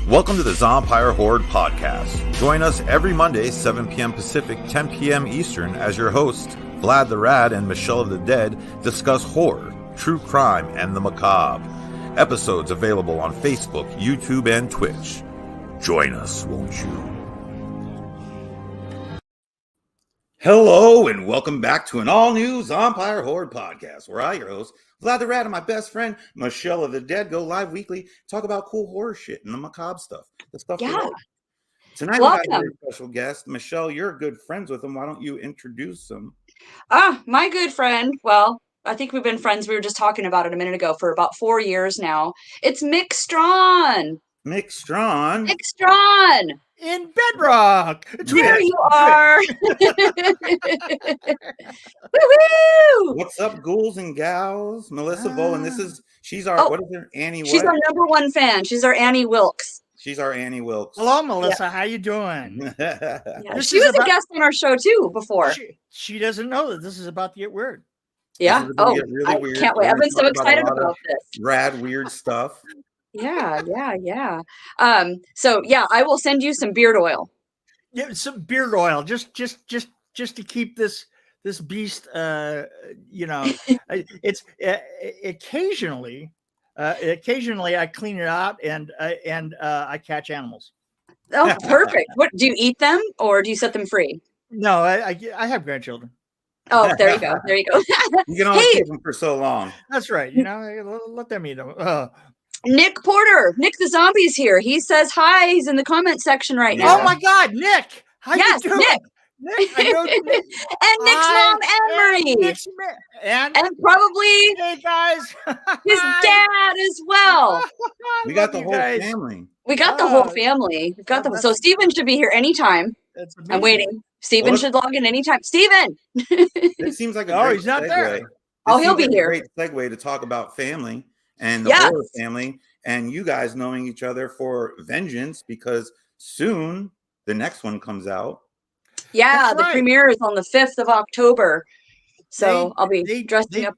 Welcome to the Zompire Horde Podcast. Join us every Monday, 7 p.m. Pacific, 10 p.m. Eastern, as your hosts, Vlad the Rad and Michelle of the Dead, discuss horror, true crime, and the macabre. Episodes available on Facebook, YouTube, and Twitch. Join us, won't you? Hello, and welcome back to an all-new Zompire Horde Podcast, where I, your host, Vlad the Rat, and my best friend, Michelle of the Dead, go live weekly, talk about cool horror shit and the macabre stuff. The stuff we like. Tonight we got a very special guest. Michelle, you're good friends with him. Why don't you introduce him? My good friend. Well, I think we've been friends. We were just talking about it a minute ago for about 4 years now. It's Mick Strawn. Mick Strawn? Mick Strawn! In Bedrock. There you are. Woo-hoo! What's up, ghouls and gals? Melissa Bowen. She's our, what is her? Annie what? She's our number one fan. She's our Annie Wilkes. She's our Annie Wilkes. Hello, Melissa. Yeah. How you doing? Yeah, she was a guest on our show, too, before. She doesn't know that this is about to get weird. Yeah. Really I weird. Can't wait. I've been so excited about this. Rad, weird stuff. Yeah. So I will send you some beard oil. Yeah, some beard oil, just to keep this beast. It's occasionally I clean it out and I catch animals. Oh, perfect. What do you eat them or do you set them free? No, I have grandchildren. Oh, there you go. You can only keep them for so long. That's right. Let them eat them. Nick Porter, Nick the Zombie's here. He says hi. He's in the comment section right now. Oh my God, Nick! How you doing? Nick, I know Nick. And Nick's mom, Anne-Marie. And probably hey guys, his dad as well. We got the whole family. We got the whole family. We've got so Steven should be here anytime. I'm waiting. Steven should log in anytime. Steven! It seems like he's not there. He'll be here. Great segue to talk about family. And the horror family, and you guys knowing each other for vengeance, because soon the next one comes out. Yeah, the premiere is on the 5th of October. So I'll be dressing up.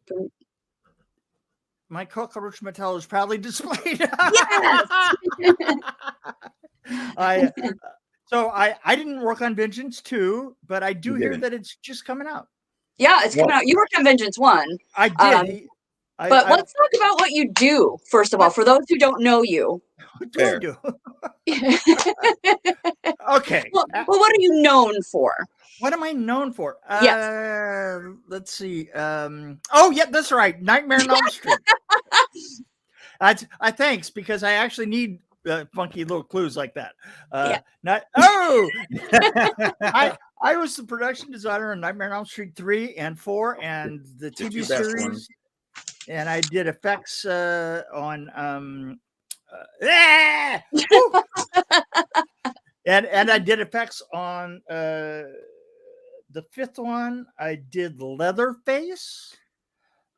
My cockroach metal is proudly displayed. Yes. I didn't work on Vengeance 2, but I do hear that it's just coming out. Yeah, it's coming out. You worked on Vengeance 1. I did. But let's talk about what you do, first of all, for those who don't know you. What do I do? Okay. Well, what are you known for? What am I known for? Yes. Let's see. That's right. Nightmare on Elm Street. I thanks, because I actually need funky little clues like that. I was the production designer on Nightmare on Elm Street 3 and 4 and the TV series. And I did effects on and I did effects on the 5th one. I did Leatherface,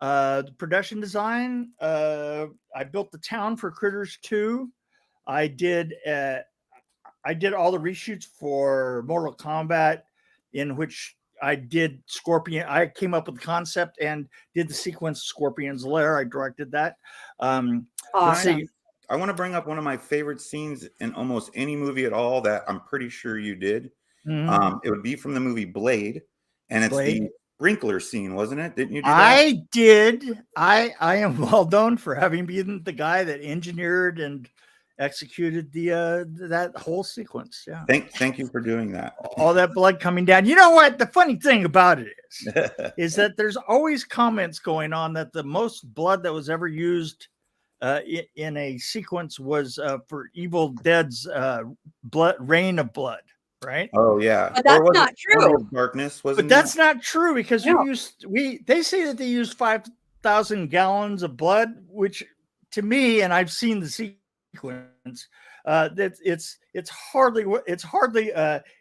the production design. I built the town for Critters 2. I did all the reshoots for Mortal Kombat, in which I did Scorpion. I came up with the concept and did the sequence Scorpion's Lair. I directed that. Let's see. I want to bring up one of my favorite scenes in almost any movie at all that I'm pretty sure you did. Mm-hmm. It would be from the movie Blade, and it's the sprinkler scene, wasn't it? Didn't you do that? I did. I am well known for having been the guy that engineered and executed that whole sequence. Yeah. Thank you for doing that. All that blood coming down. You know what? The funny thing about it is that there's always comments going on that the most blood that was ever used in a sequence was for Evil Dead's Reign of Blood. Right? Oh yeah. But that's not true. Darkness wasn't. But that's not true, because they say that they used 5,000 gallons of blood, which to me, and I've seen the sequence, that it's hardly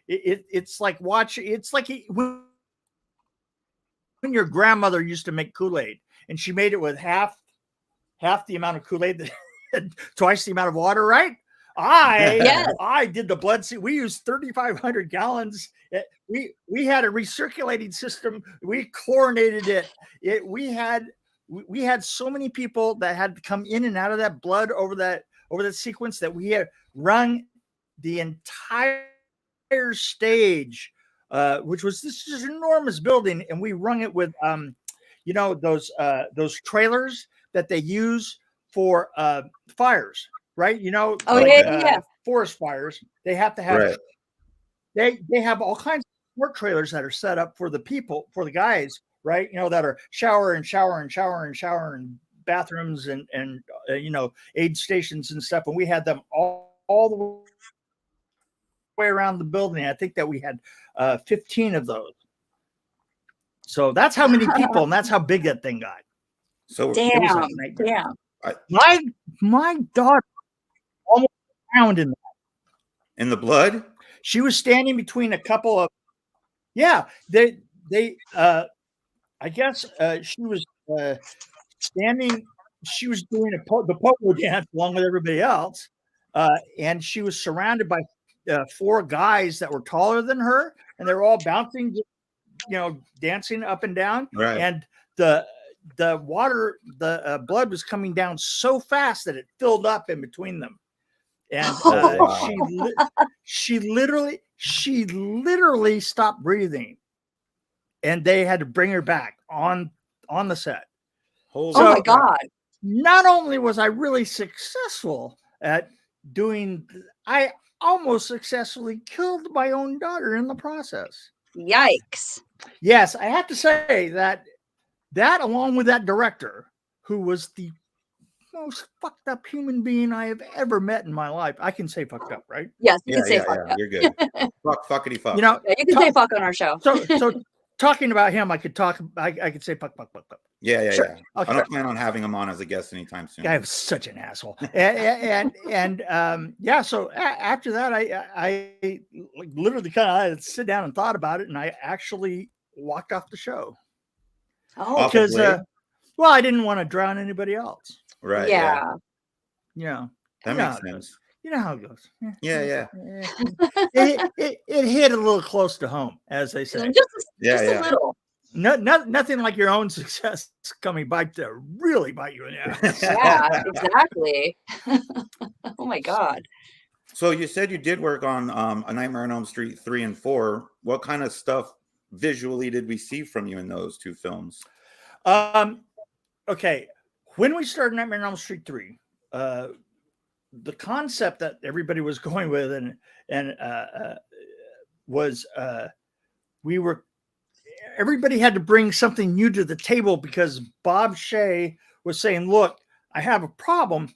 it's like watching. It's like when your grandmother used to make Kool-Aid and she made it with half the amount of Kool-Aid that twice the amount of water, right? I did the blood. We used 3,500 gallons. We had a recirculating system. We chlorinated it. We had so many people that had to come in and out of that blood over over that sequence that we had rung the entire stage, which was this enormous building, and we rung it with those trailers that they use for fires, right? Forest fires. They have to have they have all kinds of work trailers that are set up for the people, for the guys, right? That are shower and bathrooms and aid stations and stuff. And we had them all the way around the building. I think that we had 15 of those. So that's how many people, and that's how big that thing got. So damn. My daughter almost drowned in the blood. She was standing between a couple of, I guess she was standing. She was doing the pogo dance along with everybody else, and she was surrounded by 4 guys that were taller than her, and they were all bouncing, dancing up and down. Right. And the water, the blood was coming down so fast that it filled up in between them. And she literally stopped breathing, and they had to bring her back on the set. Oh my God. Not only was I really successful at doing, I almost successfully killed my own daughter in the process. Yikes. Yes, I have to say that along with that director, who was the most fucked up human being I have ever met in my life. I can say fucked up, right? Yes, you can say fucked up. You're good. Fuckity fuck. you can say fuck on our show. So talking about him, I could say fuck. Yeah. Sure. Okay. I don't plan on having him on as a guest anytime soon. Guy was such an asshole. So after that, I literally kind of sit down and thought about it, and I actually walked off the show. Oh, because I didn't want to drown anybody else. Right. Yeah. That makes sense. You know how it goes. Yeah. It hit a little close to home, as they say. Just a little. Nothing like your own success coming back to really bite you in the ass. Yeah, exactly. Oh my God. So you said you did work on A Nightmare on Elm Street 3 and 4. What kind of stuff visually did we see from you in those 2 films? Okay. When we started Nightmare on Elm Street 3, the concept that everybody was going with was everybody had to bring something new to the table, because Bob Shea was saying, look, I have a problem.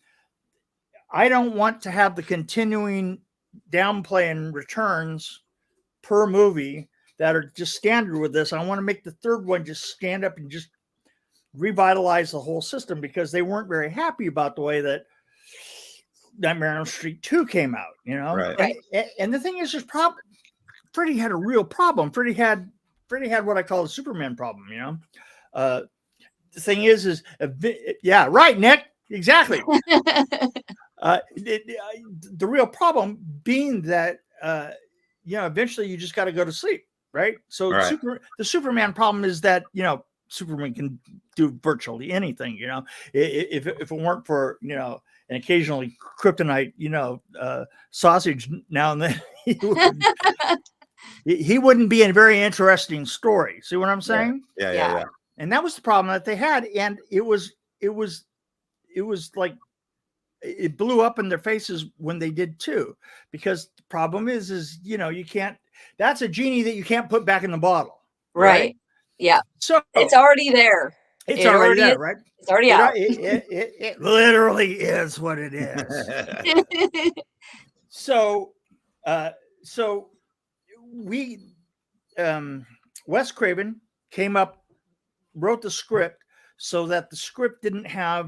I don't want to have the continuing downplay and returns per movie that are just standard with this. I want to make the 3rd one just stand up and just revitalize the whole system, because they weren't very happy about the way that Nightmare on Elm Street 2 came out, Right. And the thing is, Freddy had a real problem. Freddy had what I call a Superman problem, the thing is yeah, right, Nick, exactly. The real problem being that eventually you just got to go to sleep, right? So the Superman problem is that Superman can do virtually anything, if it weren't for an occasionally kryptonite sausage now and then, he wouldn't be a very interesting story. See what I'm saying? Yeah. And that was the problem that they had, and it was like it blew up in their faces when they did too, because the problem is you can't. That's a genie that you can't put back in the bottle. Right. Yeah. So it's already there. It's already there, right? It's already out. It literally is what it is. So we, Wes Craven wrote the script so that the script didn't have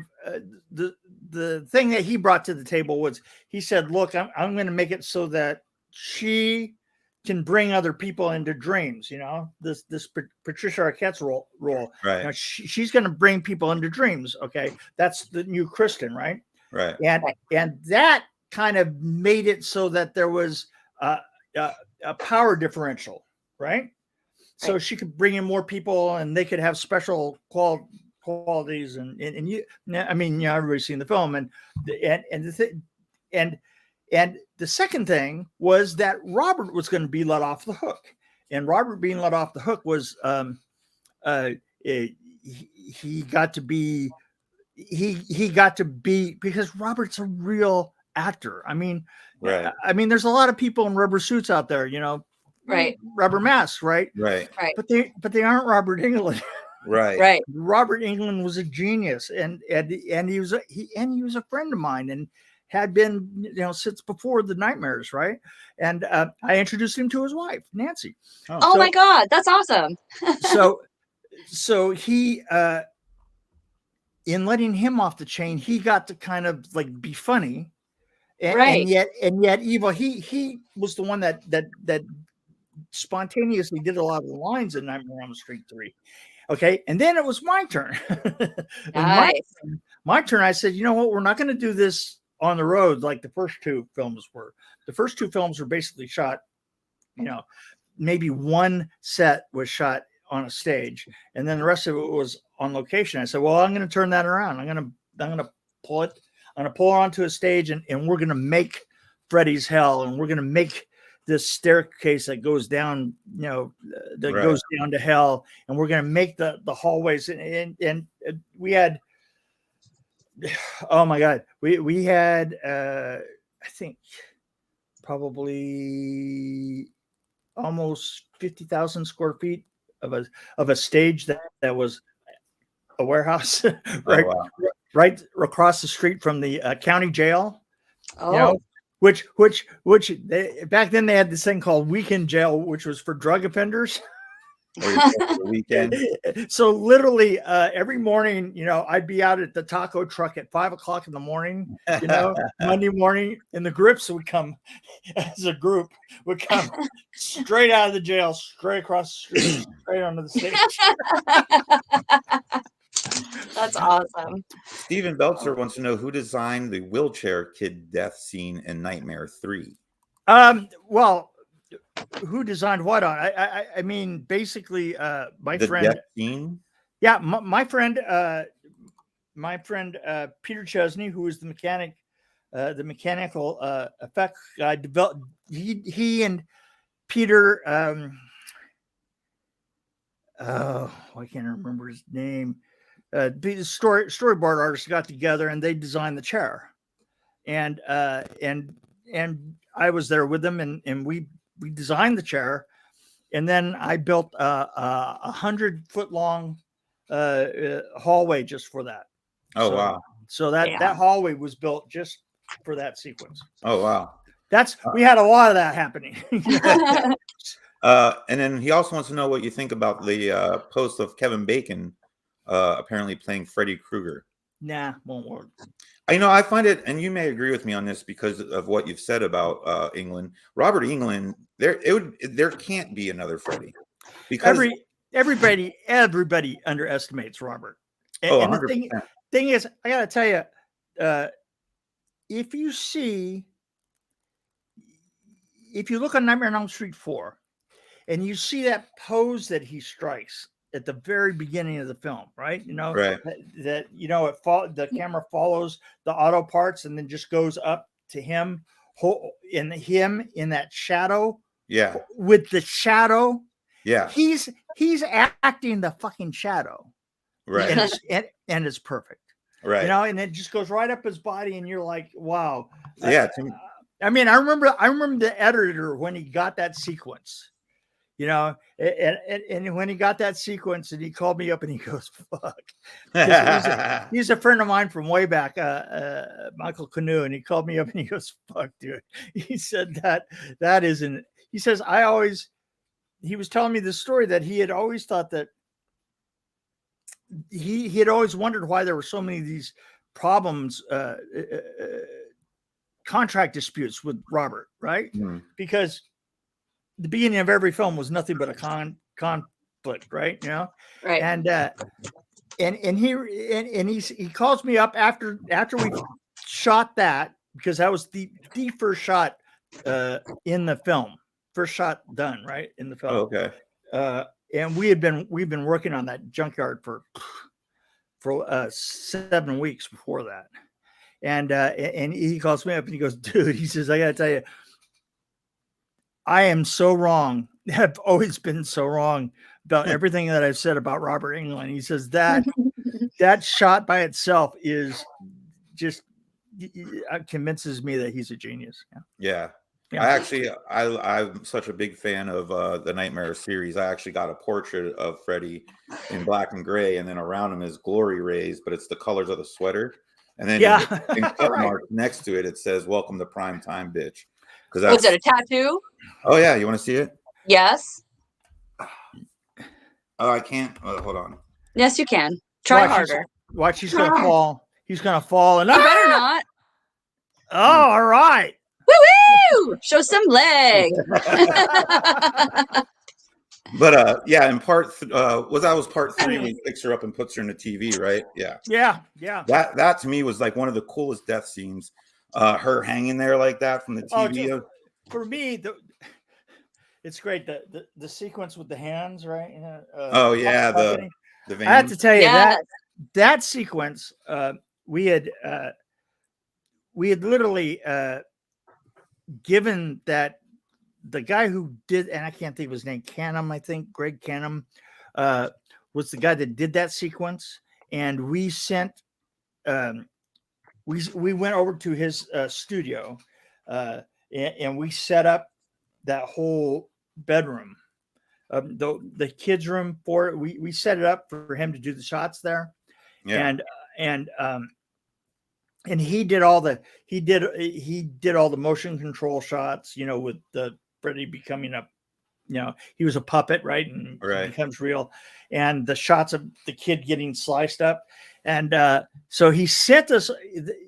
the thing that he brought to the table was, he said, look, I'm going to make it so that she can bring other people into dreams. This Patricia Arquette's role. Right. She's going to bring people into dreams. Okay. That's the new Kristen. Right. Right. And that kind of made it so that there was a power differential. Right. So she could bring in more people, and they could have special qualities. And everybody's seen the film, and and the second thing was that Robert was going to be let off the hook, and Robert being let off the hook was he got to be because Robert's a real actor. I mean, Right. There's a lot of people in rubber suits out there, Right. rubber masks, right? Right. Right. But they aren't Robert Englund. Right. Right. Robert Englund was a genius, and he was a friend of mine, and had been since before the Nightmares, right? And I introduced him to his wife, Nancy. Oh my God, that's awesome. so he in letting him off the chain, he got to kind of like be funny, and yet evil. He was the one that spontaneously did a lot of the lines in Nightmare on Elm Street 3. Okay, and then it was my turn. Nice. my turn. I said, you know what? We're not going to do this on the road like the first two films were. The first two films were basically shot, maybe one set was shot on a stage, and then the rest of it was on location. I said, well, I'm going to turn that around. I'm going to pull it. I'm going to pull it onto a stage, and we're going to make Freddy's Hell, and we're going to make this staircase that goes down, goes down to hell, and we're going to make the hallways, and we had, oh my God, we had I think probably almost 50,000 square feet of a stage that was a warehouse right across the street from the county jail. Oh. Which back then they had this thing called weekend jail, which was for drug offenders. Weekend. So literally every morning, I'd be out at the taco truck at 5:00 in the morning, Monday morning, and the grips would come as a group straight out of the jail, straight across the street, straight onto the stage. That's awesome. Steven Belzer wants to know who designed the wheelchair kid death scene in Nightmare 3. Well, who designed what on? I mean, basically, my friend. Death scene? Yeah, my friend Peter Chesney, who is the mechanical effect guy, developed. He and Peter. I can't remember his name. The storyboard artists got together and they designed the chair, and I was there with them, and we designed the chair, and then I built a 100-foot long hallway just for that. Oh, wow! So that hallway was built just for that sequence. Oh, wow! We had a lot of that happening. And then he also wants to know what you think about the post of Kevin Bacon apparently playing Freddy Krueger. Nah, won't work. I find it, and you may agree with me on this because of what you've said about Englund. Robert Englund, there can't be another Freddy because everybody underestimates Robert. And, 100%. And the thing is, I got to tell you, if you look on Nightmare on Elm Street 4, and you see that pose that he strikes at the very beginning of the film, right? Right. The camera follows the auto parts and then just goes up to him in that shadow. Yeah. With the shadow. Yeah. He's acting the fucking shadow. Right. And it's perfect. Right. And it just goes right up his body, and you're like, wow. Yeah. I remember the editor when he got that sequence. And when he got that sequence, and he called me up and he goes, fuck. He's a friend of mine from way back, Michael Canoe, and he called me up and he goes, fuck, dude. He said that isn't, he says, he was telling me this story that he had always thought that he had always wondered why there were so many of these problems, contract disputes with Robert, right? Mm-hmm. Because the beginning of every film was nothing but a conflict, right? Right. And he calls me up after we shot that, because that was the first shot in the film, first shot done right in the film. Oh, okay. And we've been working on that junkyard for 7 weeks before that. And he calls me up and he goes, dude, he says, I got to tell you, I am so wrong. I've always been so wrong about everything that I've said about Robert Englund. He says that shot by itself is just convinces me that he's a genius. Yeah. I'm such a big fan of the Nightmare series. I actually got a portrait of Freddy in black and gray, and then around him is glory rays, but it's the colors of the sweater. And then in cut mark next to it, it says "Welcome to Prime Time, bitch." Because was it a tattoo? Oh yeah, you want to see it? Yes. Oh, I can't. Hold on. Yes, you can. Try harder. Watch, he's gonna fall. He's gonna fall, and you better not. Oh, all right. Woo-woo! Show some leg. But yeah, in part was part 3 when he picks her up and puts her in the TV, right? Yeah. That to me was like one of the coolest death scenes. Her hanging there like that from the TV. For me, it's great. The sequence with the hands, right? The veins. I have to tell you that sequence. We had literally given that the guy who did, and I can't think of his name, Canham, I think Greg Canham, was the guy that did that sequence, and we sent. We went over to his studio, and we set up that whole bedroom, the kids' room for it. We set it up for him to do the shots there, and he did all the motion control shots, with the Freddy becoming he was a puppet, right? And he becomes real, and the shots of the kid getting sliced up. And so he sent us,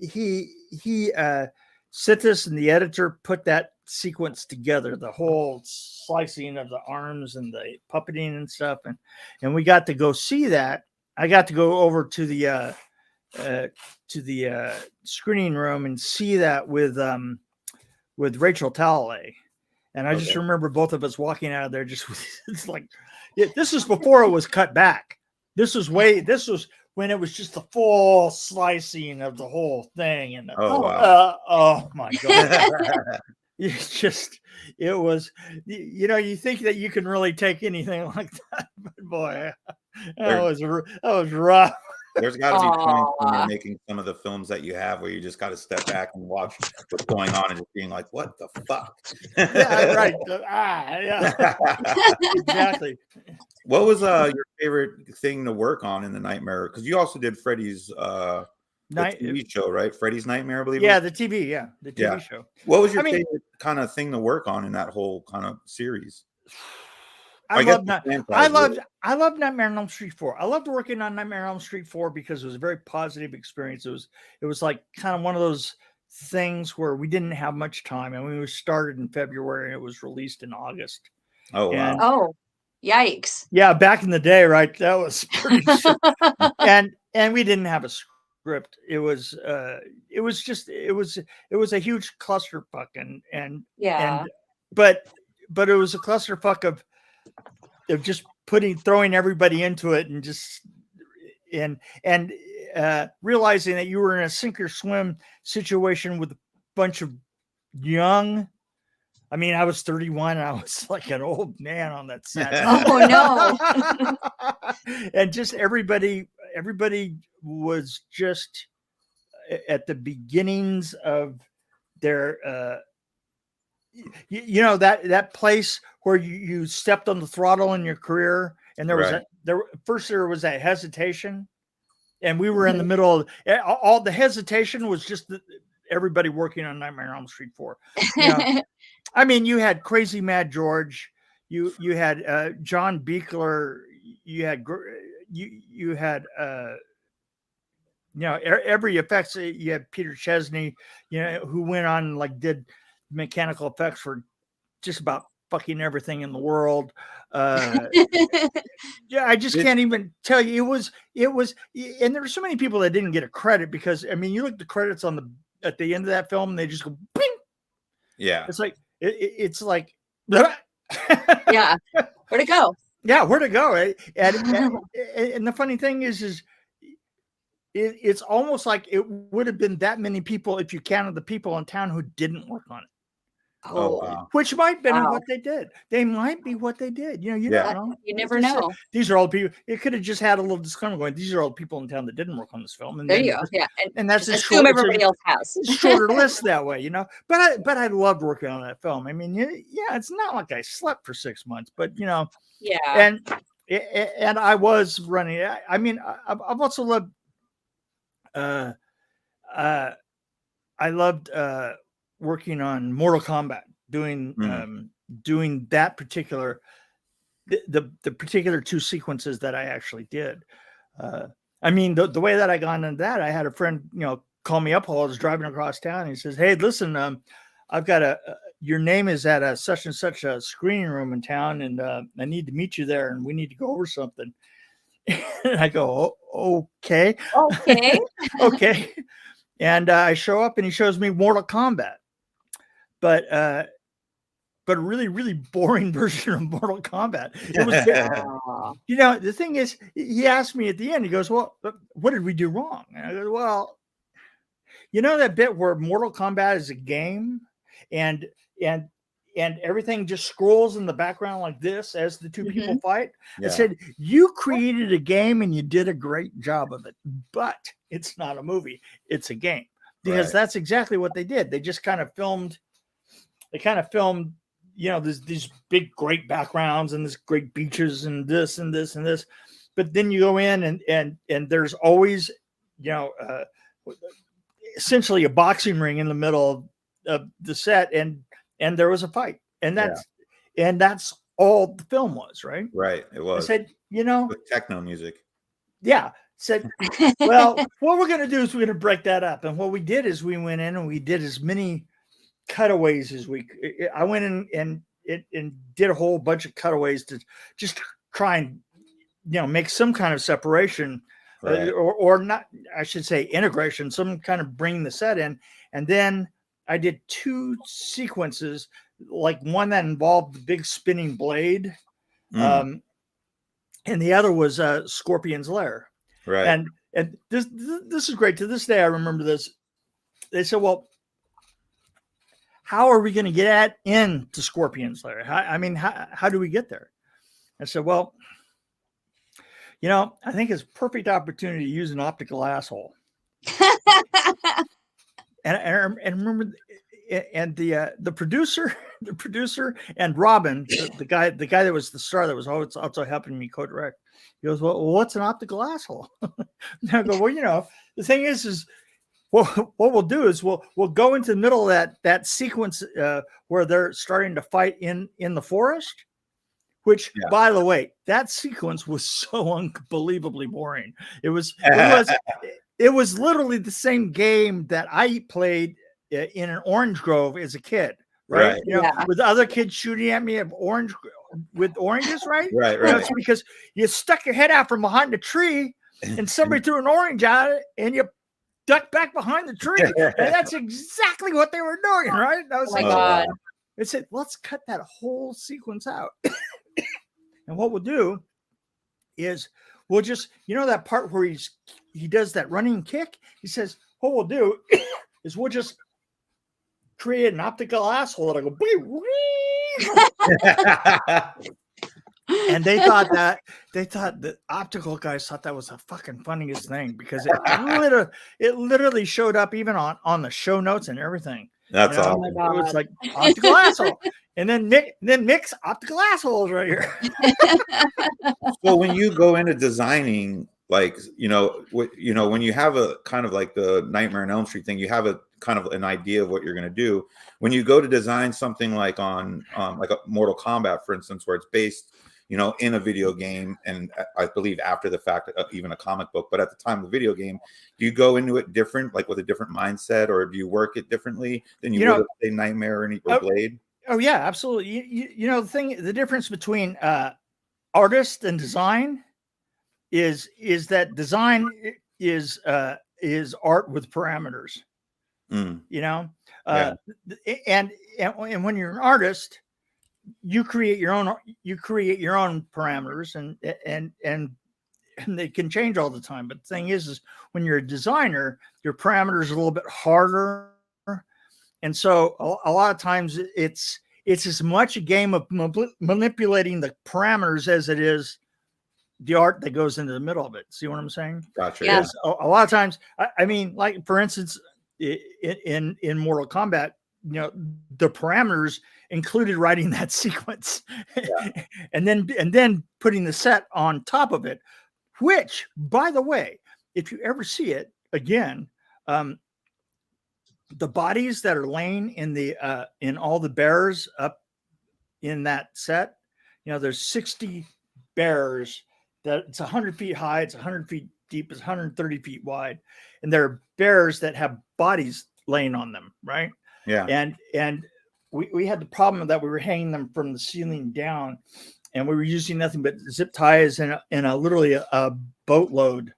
he sent us, and the editor put that sequence together, the whole slicing of the arms and the puppeting and stuff. And we got to go see that. I got to go over to the screening room and see that with Rachel Talalay. And I just remember both of us walking out of there just it's like, this is before it was cut back. This was when it was just the full slicing of the whole thing. And oh my God. It was, you think that you can really take anything like that, but boy, that was rough. There's got to be points when you're making some of the films that you have where you just got to step back and watch what's going on and just being like, what the fuck? Yeah, right. Exactly. What was your favorite thing to work on in the Nightmare? Because you also did Freddy's TV show, right? Freddy's Nightmare, I believe. Yeah, the TV show. What was your favorite kind of thing to work on in that whole kind of series? I love Nightmare on Elm Street 4. I loved working on Nightmare on Elm Street 4 because it was a very positive experience. It was like kind of one of those things where we didn't have much time, and we started in February and it was released in August. Oh, wow. Oh, yikes. Yeah, back in the day, right? That was pretty and we didn't have a script. It was a huge clusterfuck but it was a clusterfuck of just throwing everybody into it and just realizing that you were in a sink or swim situation with a bunch of young. I mean, I was 31 and I was like an old man on that set. Oh no. And just everybody was just at the beginnings of their that place where you stepped on the throttle in your career, and there was that hesitation, and we were in the middle of all the hesitation was just everybody working on Nightmare on Elm Street 4. I mean, you had Crazy Mad George, you had John Beekler, you had every effects. You had Peter Chesney, who went on and did mechanical effects for just about fucking everything in the world. I just can't even tell you. It was, and there were so many people that didn't get a credit because, I mean, you look at the credits at the end of that film, and they just go, bing. Yeah. It's like, it's like, yeah. Where'd it go? Yeah. Where'd it go? And the funny thing is it's almost like it would have been that many people if you counted the people in town who didn't work on it. Oh, wow. Which might have been Wow. what they did. They might be what they did. You Yeah. don't know. You never Just said, know. these are all people. It could have just had a little disclaimer going, these are all the people in town that didn't work on this film. And There then you go. Yeah. and that's Just a assume everybody else has. shorter list that way, you know. But I loved working on that film. I mean, yeah, it's not like I slept for 6 months, but you know, Yeah. and I was running. I mean, I've also loved. I loved working on Mortal Kombat, doing that particular the particular 2 sequences that I actually did. I mean, the way that I got into that, I had a friend, you know, call me up while I was driving across town. And he says, "Hey, listen, I've got your name is at a such and such a screening room in town, and I need to meet you there, and we need to go over something." And I go, "Okay, Okay. okay." And I show up, and he shows me Mortal Kombat, but a really, really boring version of Mortal Kombat. It was, you know, the thing is, he asked me at the end. He goes, "Well, what did we do wrong?" And I go, "Well, you know that bit where Mortal Kombat is a game, and everything just scrolls in the background like this as the 2 people fight." Yeah. I said, "You created a game and you did a great job of it, but it's not a movie; it's a game." Because that's exactly what they did. They just kind of filmed. They kind of filmed, you know, these big, great backgrounds and this great beaches and this and this and this. But then you go in and there's always, you know, essentially a boxing ring in the middle of the set, and there was a fight, and that's all the film was, right? Right. It was. I said, you know, with techno music. Yeah. Said, well, what we're going to do is we're going to break that up. And what we did is we went in and we did as many cutaways as I went in and did a whole bunch of cutaways to just try and, you know, make some kind of separation, or not, I should say integration, some kind of bringing the set in. And then I did 2 sequences, like one that involved the big spinning blade. And the other was Scorpion's Lair. Right. And this is great. To this day, I remember this. They said, "Well, how are we going to get into Scorpion's Lair? How do we get there?" I said, "Well, you know, I think it's a perfect opportunity to use an optical asshole." and remember, and the producer and Robin, the guy that was the star that was also helping me co-direct. He goes, "Well, what's an optical asshole?" And I go, "Well, you know, the thing is what we'll do is we'll go into the middle of that sequence where they're starting to fight in the forest." Which, by the way, that sequence was so unbelievably boring. It was literally the same game that I played in an orange grove as a kid, right? You know, with other kids shooting at me with oranges, right? Right. You know, it's because you stuck your head out from behind the tree and somebody threw an orange at it and you ducked back behind the tree. And that's exactly what they were doing, right? I was my God. It said, let's cut that whole sequence out. And what we'll do is we'll just, you know, that part where he does that running kick. He says, what we'll do is we'll just create an optical asshole that'll go, and they thought the optical guys thought that was the fucking funniest thing because it literally showed up even on the show notes and everything. That's awesome. It was like optical asshole. And then Mick's optical assholes right here. So when you go into designing, like, you know, when you have a kind of like the Nightmare on Elm Street thing, you have a kind of an idea of what you're going to do. When you go to design something like on like a Mortal Kombat, for instance, where it's based, you know, in a video game, and I believe after the fact, even a comic book, but at the time of the video game, do you go into it different, like with a different mindset, or do you work it differently than you would say Nightmare or Blade? Oh yeah, absolutely. You know, the difference between artist and design is that design is art with parameters. You know, and when you're an artist, you create your own parameters, and and they can change all the time. But the thing is when you're a designer, your parameters are a little bit harder. And so a lot of times it's as much a game of manipulating the parameters as it is the art that goes into the middle of it. See what I'm saying? Gotcha. Yeah. A lot of times, I mean, like for instance, in Mortal Kombat, the parameters included writing that sequence, and then putting the set on top of it. Which, by the way, if you ever see it again, the bodies that are laying in all the bears up in that set, there's 60 bears that it's 100 feet high, it's 100 feet deep, it's 130 feet wide, and there are bears that have bodies laying on them, right? Yeah. And we had the problem that we were hanging them from the ceiling down, and we were using nothing but zip ties and literally a boatload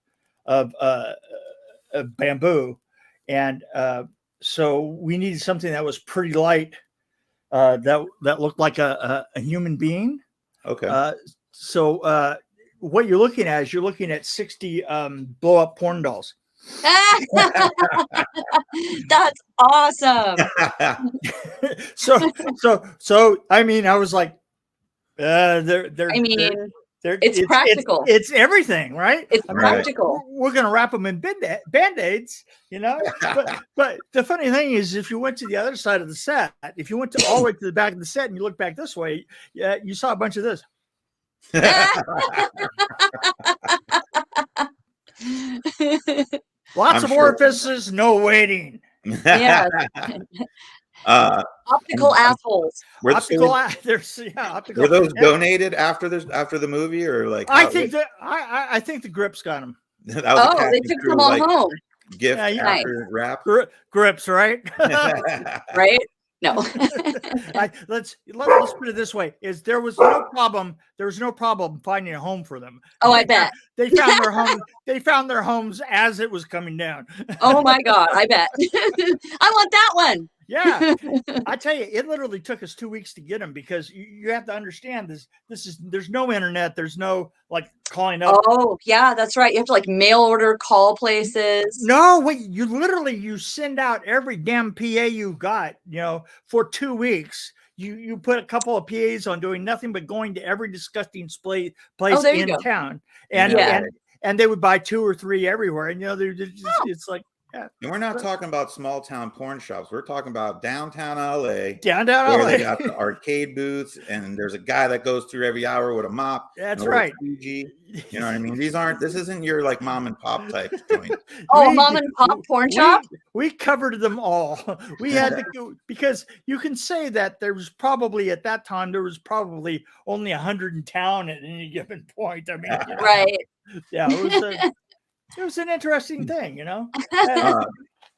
of bamboo, and so we needed something that was pretty light, that looked like a human being. Okay. So what you're looking at 60 blow up porn dolls. That's awesome. so I mean, I was like, it's practical. It's everything, right? It's practical. We're going to wrap them in band-aids, but the funny thing is, if you went to the other side of the set, if you went all the way to the back of the set and you look back this way, you saw a bunch of this. Lots of orifices, no waiting. Yeah. Optical assholes. Were those donated after the movie, or like? I think the grips got them. They took them all home. Gift after wrap. Grips, right? Right? No. Let's put it this way: there was no problem finding a home for them. Oh, I bet they found their home. They found their homes as it was coming down. Oh my God, I bet. I want that one. Yeah, I tell you, it literally took us 2 weeks to get them, because you have to understand there's no internet, there's no like calling up. Oh yeah, that's right. You have to like mail order, call places. No, wait, you send out every damn PA you got, for 2 weeks. You put a couple of PAs on doing nothing but going to every disgusting place in town, and they would buy 2 or 3 everywhere, and it's like. Yeah. And we're not talking about small town porn shops. We're talking about downtown LA. Where they got the arcade booths, and there's a guy that goes through every hour with a mop. That's right. You know what I mean? This isn't your like mom and pop type joint. Mom and pop porn shop? We covered them all. We had to, because you can say that at that time there was probably only 100 in town at any given point. I mean, right. Yeah, it was an interesting thing,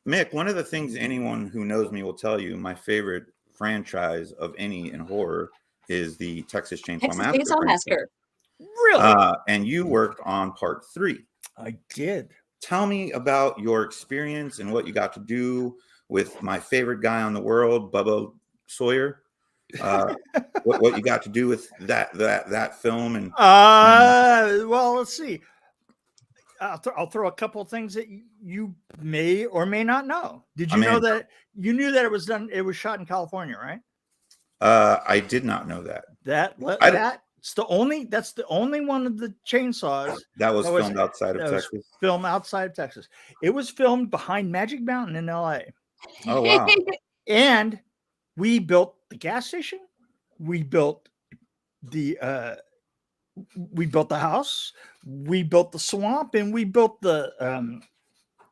Mick, one of the things anyone who knows me will tell you, my favorite franchise of any in horror is the Texas Chainsaw Massacre. Really? And you worked on part 3. I did. Tell me about your experience and what you got to do with my favorite guy on the world, Bubba Sawyer. What you got to do with that film and well, let's see. I'll throw a couple of things that you may or may not know. Did you know that you knew that it was shot in California, right? I did not know that. That's the only one of the chainsaws that was filmed outside of Texas. Filmed outside of Texas. It was filmed behind Magic Mountain in LA. Oh wow. And we built the gas station. We built the house, we built the swamp, and we built the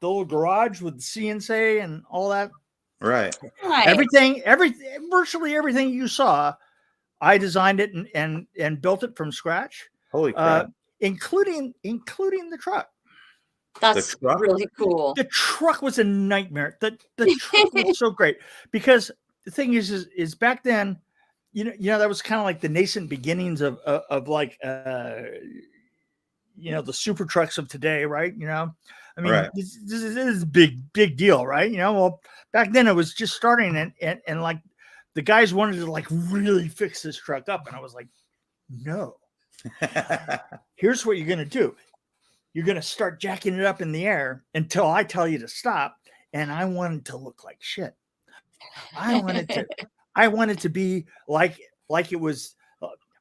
little garage with the CNC and all that. Right. Virtually everything you saw, I designed it and built it from scratch. Holy crap. Including the truck. That's really cool. The truck was a nightmare. The truck was so great, because the thing is back then, that was kind of like the nascent beginnings of like, the super trucks of today, right? I mean, right. This is a big deal, right? Well, back then it was just starting, and like the guys wanted to like really fix this truck up, and I was like, no. Here's what you're gonna do. you're going to start jacking it up in the air until I tell you to stop. And I wanted to look like shit. I wanted to be like it was.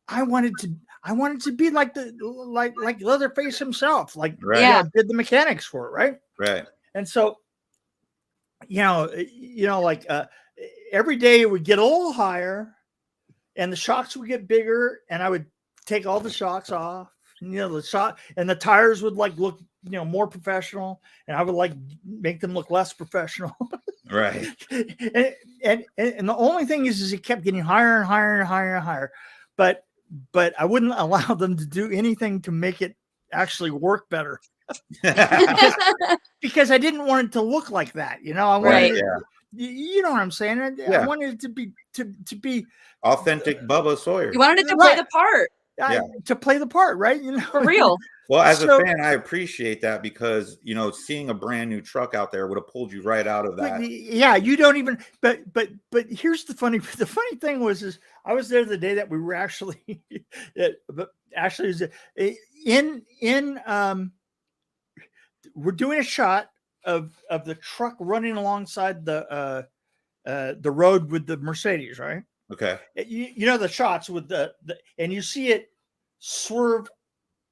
I wanted to be like like Leatherface himself, like did the mechanics for it, right? Right. And so, like every day it would get a little higher, and the shocks would get bigger, and I would take all the shocks off. The shot and the tires would like look, more professional, and I would like make them look less professional. Right. and the only thing is it kept getting higher and higher and higher and higher, but I wouldn't allow them to do anything to make it actually work better. because I didn't want it to look like that. I wanted you know what I'm saying? I wanted it to be authentic Bubba Sawyer. You wanted it to play the part. To play the part, right? For real. Well, as a fan, I appreciate that because seeing a brand new truck out there would have pulled you right out of that. Yeah, you don't even. But here's the funny thing is I was there the day that we were actually, we're doing a shot of the truck running alongside the road with the Mercedes, right? Okay. The shots with the and you see it swerve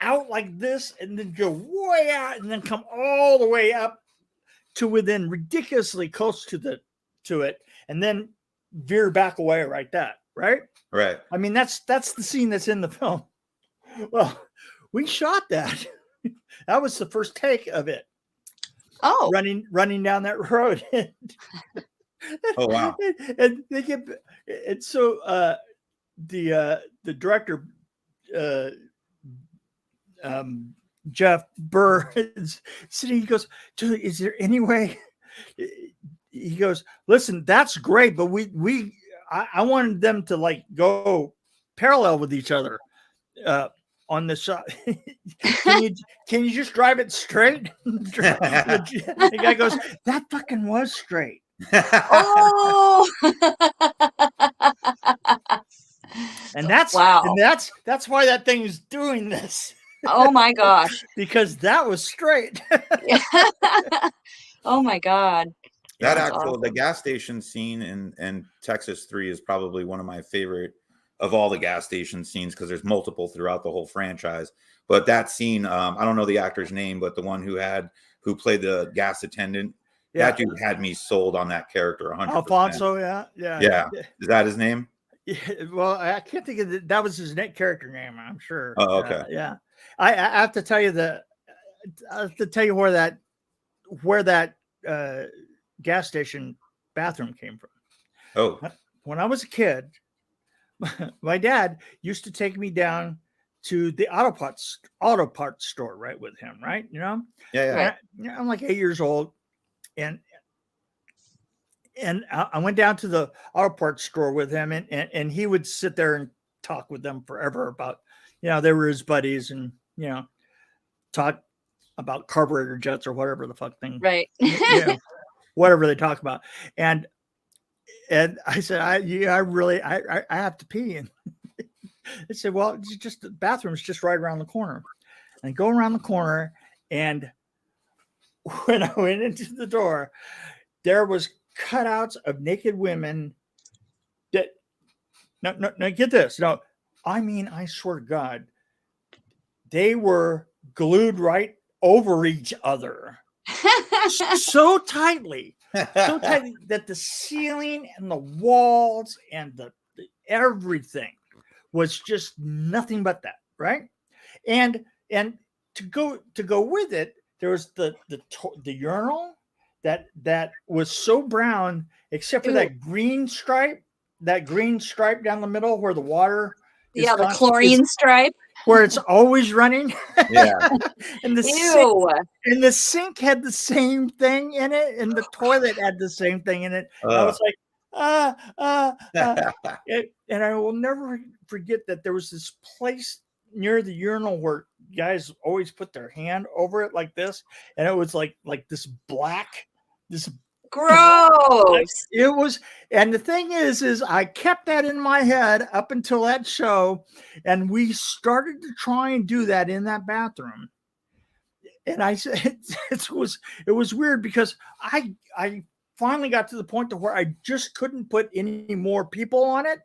out like this and then go way out and then come all the way up to within ridiculously close to it and then veer back away like that, right? Right. I mean, that's the scene that's in the film. Well, we shot that. That was the first take of it. Oh, running down that road. Oh wow! And they get, and so the director, Jeff Burr, is sitting. He goes, "Dude, is there any way?" He goes, "Listen, that's great, but I wanted them to like go parallel with each other on the shot. Can you just drive it straight?" The guy goes, "That fucking was straight." Oh. and that's why that thing is doing this. Oh my gosh. Because that was straight. Oh my God. That awesome. The gas station scene in Texas 3 is probably one of my favorite of all the gas station scenes because there's multiple throughout the whole franchise. But that scene, I don't know the actor's name, but the one who played the gas attendant, that dude had me sold on that character 100%. Alfonso, yeah. Is that his name? Yeah, well, I can't think of that was his character name, I'm sure. Oh, okay. Yeah. I have to tell you where that gas station bathroom came from. Oh. When I was a kid, my dad used to take me down to the auto parts store, right, with him, right? Yeah. I'm like 8 years old, and I went down to the auto parts store with him, and he would sit there and talk with them forever about, they were his buddies, and talk about carburetor jets or whatever the fuck thing, right? Whatever they talk about, and I said, I really have to pee, and they said, well, it's just the bathroom's just right around the corner, and I go around the corner, and when I went into the door, there was cutouts of naked women that no get this. No, I mean, I swear to God, they were glued right over each other so tightly that the ceiling and the walls and the everything was just nothing but that, right? And to go with it, there was the urinal that was so brown, except for that green stripe down the middle where the water is the chlorine stripe where it's always running. Yeah. And the sink had the same thing in it, and the toilet had the same thing in it. I was like, and I will never forget that there was this place near the urinal where guys always put their hand over it like this, and it was like this black, this gross. It was, and the thing is I kept that in my head up until that show, and we started to try and do that in that bathroom. I said it was weird because I finally got to the point to where I just couldn't put any more people on it.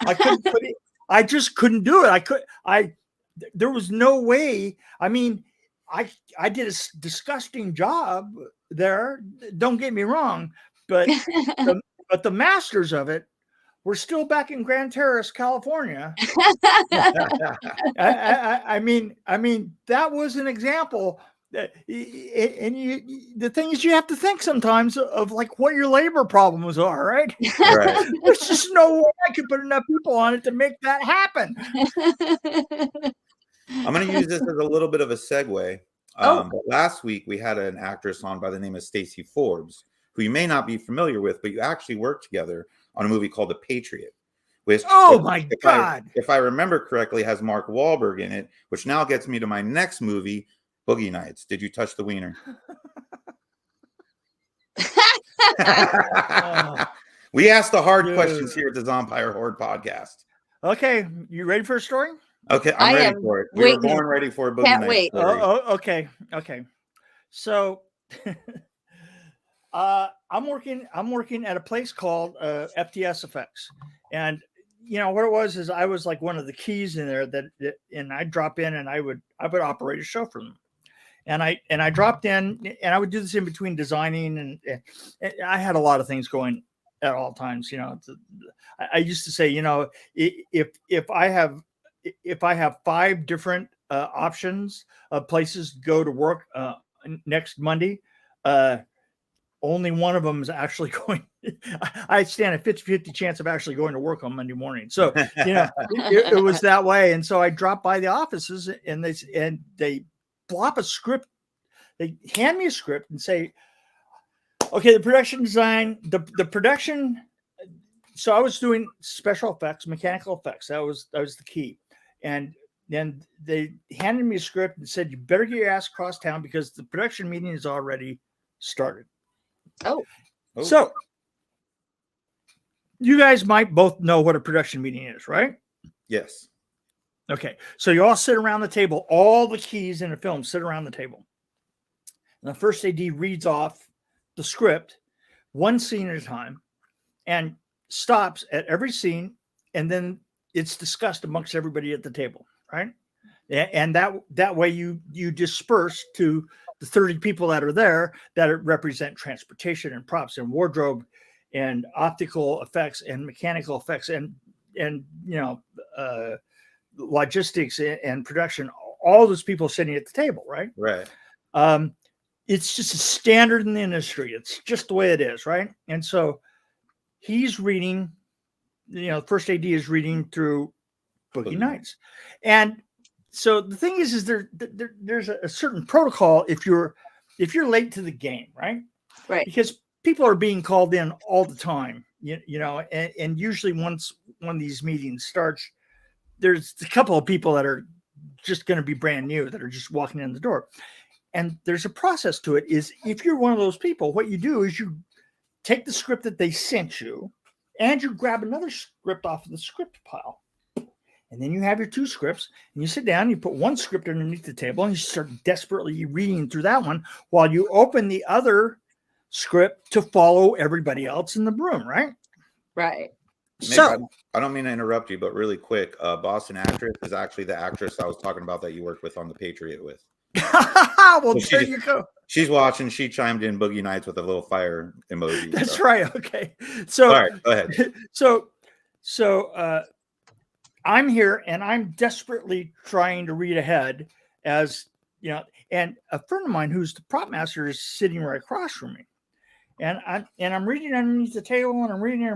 I couldn't put it. I just couldn't do it. There was no way. I mean, I did a disgusting job there. Don't get me wrong, but the masters of it were still back in Grand Terrace, California. I mean, that was an example. And the thing is, you have to think sometimes of like what your labor problems are, right? Right. There's just no way I could put enough people on it to make that happen. I'm going to use this as a little bit of a segue. But last week we had an actress on by the name of Stacey Forbes, who you may not be familiar with, but you actually worked together on a movie called The Patriot, which, if I remember correctly, has Mark Wahlberg in it, which now gets me to my next movie, Boogie Nights. Did you touch the wiener? We ask the hard questions here at the Zompire Horde podcast. Okay, you ready for a story? Okay, I'm ready for it. We were born ready for a Boogie Nights. Can't wait. Okay. So, I'm working at a place called FTS Effects, and you know what it was is I was like one of the keys in there and I'd drop in and I would operate a show for them. And I dropped in and I would do this in between designing and I had a lot of things going at all times. You know, I used to say, you know, if I have 5 different options of places to go to work next Monday, only one of them is actually going. I stand a 50-50 chance of actually going to work on Monday morning. So, you know, it was that way. And so I dropped by the offices and they plop a script. They hand me a script and say, okay, the production design, the production. So I was doing special effects, mechanical effects. That was the key. And then they handed me a script and said, you better get your ass across town because the production meeting is already started. Oh. So you guys might both know what a production meeting is, right? Yes. Okay. So you all sit around the table. All the keys in a film sit around the table. And the first AD reads off the script, one scene at a time, and stops at every scene. And then it's discussed amongst everybody at the table, right? And that way you disperse to the 30 people that are there that represent transportation and props and wardrobe and optical effects and mechanical effects and you know logistics and production. All those people sitting at the table, right? Right. It's just a standard in the industry. It's just the way it is, right? And so he's reading. You know, first AD is reading through Boogie Nights, and so the thing is there's a certain protocol if you're late to the game, right? Right. Because people are being called in all the time, you know, and usually once one of these meetings starts, there's a couple of people that are just going to be brand new that are just walking in the door, and there's a process to it. Is if you're one of those people, what you do is you take the script that they sent you, and you grab another script off of the script pile. And then you have your 2 scripts, and you sit down, you put one script underneath the table, and you start desperately reading through that one while you open the other script to follow everybody else in the room, right? Right. Mick, So I don't mean to interrupt you, but really quick, Boston actress is actually the actress I was talking about that you worked with on The Patriot with. well, So there you go. She's watching. She chimed in Boogie Nights with a little fire emoji. That's right. Okay. So, all right, go ahead. So I'm here and I'm desperately trying to read ahead as, you know, and a friend of mine who's the prop master is sitting right across from me. And I'm reading underneath the table and I'm reading,